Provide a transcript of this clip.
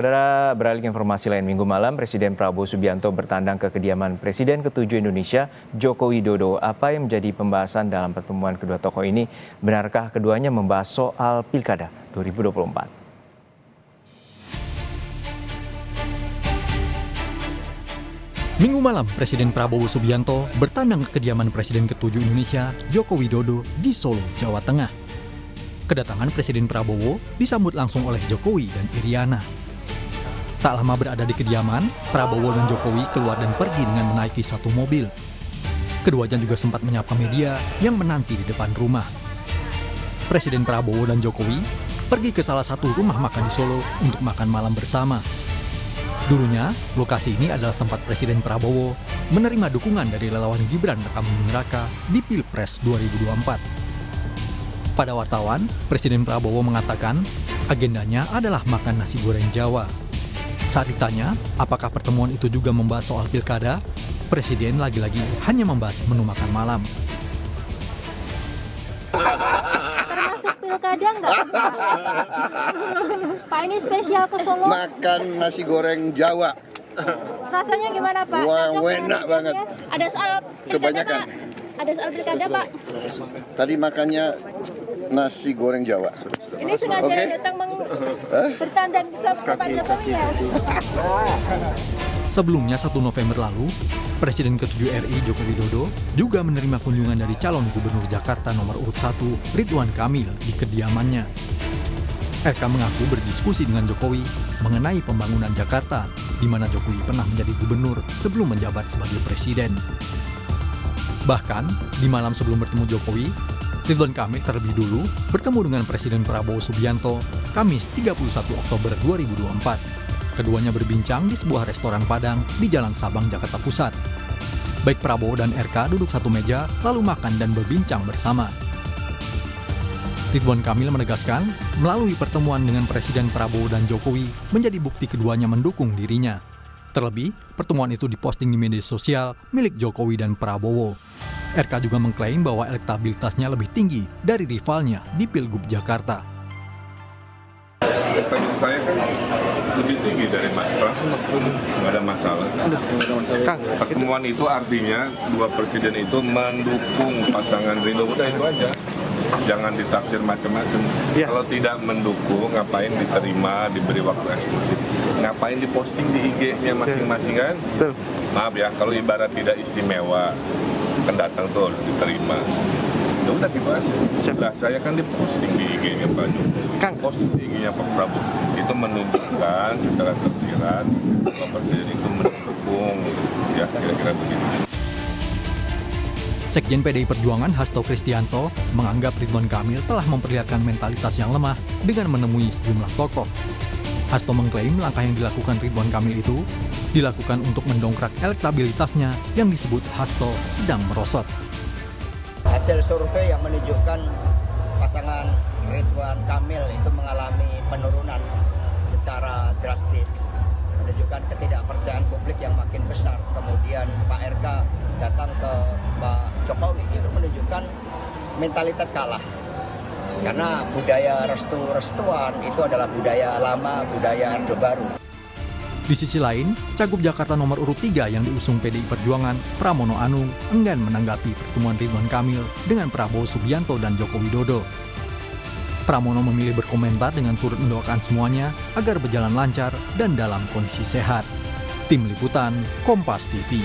Saudara, beralih ke informasi lain, Minggu malam Presiden Prabowo Subianto bertandang ke kediaman Presiden ke-7 Indonesia, Joko Widodo. Apa yang menjadi pembahasan dalam pertemuan kedua tokoh ini? Benarkah keduanya membahas soal Pilkada 2024? Minggu malam, Presiden Prabowo Subianto bertandang ke kediaman Presiden ke-7 Indonesia, Joko Widodo, di Solo, Jawa Tengah. Kedatangan Presiden Prabowo disambut langsung oleh Jokowi dan Iriana. Tak lama berada di kediaman, Prabowo dan Jokowi keluar dan pergi dengan menaiki satu mobil. Keduanya juga sempat menyapa media yang menanti di depan rumah. Presiden Prabowo dan Jokowi pergi ke salah satu rumah makan di Solo untuk makan malam bersama. Dulunya, lokasi ini adalah tempat Presiden Prabowo menerima dukungan dari relawan Gibran Rakabuming Raka di Pilpres 2024. Pada wartawan, Presiden Prabowo mengatakan agendanya adalah makan nasi goreng Jawa. Saat ditanya apakah pertemuan itu juga membahas soal pilkada, Presiden lagi-lagi hanya membahas menu makan malam. Termasuk pilkada nggak, Pak? Pak, ini spesial ke Solo. Makan nasi goreng Jawa. Rasanya gimana, Pak? Wah, Cocok enak dengan banget. Ada soal pilkada, Kebanyakan. Pak? Ada soal pilkada, Pak? Tadi makannya nasi goreng Jawa. Ini sengaja Oke. datang bertandang sama Pak Jokowi ya? Sebelumnya 1 November lalu, Presiden ke-7 RI Joko Widodo juga menerima kunjungan dari calon gubernur Jakarta nomor urut 1 Ridwan Kamil di kediamannya. RK mengaku berdiskusi dengan Jokowi mengenai pembangunan Jakarta, di mana Jokowi pernah menjadi gubernur sebelum menjabat sebagai presiden. Bahkan, di malam sebelum bertemu Jokowi, Ridwan Kamil terlebih dulu bertemu dengan Presiden Prabowo Subianto Kamis 31 Oktober 2024. Keduanya berbincang di sebuah restoran Padang di Jalan Sabang, Jakarta Pusat. Baik Prabowo dan RK duduk satu meja lalu makan dan berbincang bersama. Ridwan Kamil menegaskan, melalui pertemuan dengan Presiden Prabowo dan Jokowi menjadi bukti keduanya mendukung dirinya. Terlebih, pertemuan itu diposting di media sosial milik Jokowi dan Prabowo. RK juga mengklaim bahwa elektabilitasnya lebih tinggi dari rivalnya di Pilgub Jakarta. Elektabilitas saya kan lebih tinggi dari Mas Pras, nggak ada masalah. Pertemuan itu artinya dua presiden itu mendukung pasangan Ridho, udah itu aja. Jangan ditafsir macam-macam. Kalau tidak mendukung, ngapain diterima, diberi waktu eksklusif? Ngapain diposting di IG-nya masing-masing kan? Maaf ya, kalau ibarat tidak istimewa, kan datang tuh harus diterima. Ya udah gitu aja. Sebelah saya kan diposting di IG-nya Pak Jokowi, posting di IG-nya Pak Prabowo. Itu menunjukkan secara tersirat bahwa presiden itu mendukung, ya kira-kira begitu. Sekjen PDI Perjuangan Hasto Kristianto menganggap Ridwan Kamil telah memperlihatkan mentalitas yang lemah dengan menemui sejumlah tokoh. Hasto mengklaim langkah yang dilakukan Ridwan Kamil itu dilakukan untuk mendongkrak elektabilitasnya yang disebut Hasto sedang merosot. Hasil survei yang menunjukkan pasangan Ridwan Kamil itu mengalami penurunan secara drastis, menunjukkan ketidakpercayaan publik yang makin besar. Kemudian Pak RK datang ke Pak Jokowi, itu menunjukkan mentalitas kalah. Karena budaya restu-restuan itu adalah budaya lama, budaya Orde Baru. Di sisi lain, Cagup Jakarta nomor urut 3 yang diusung PDI Perjuangan, Pramono Anung, enggan menanggapi pertemuan Ridwan Kamil dengan Prabowo Subianto dan Joko Widodo. Pramono memilih berkomentar dengan turut mendoakan semuanya agar berjalan lancar dan dalam kondisi sehat. Tim Liputan, Kompas TV.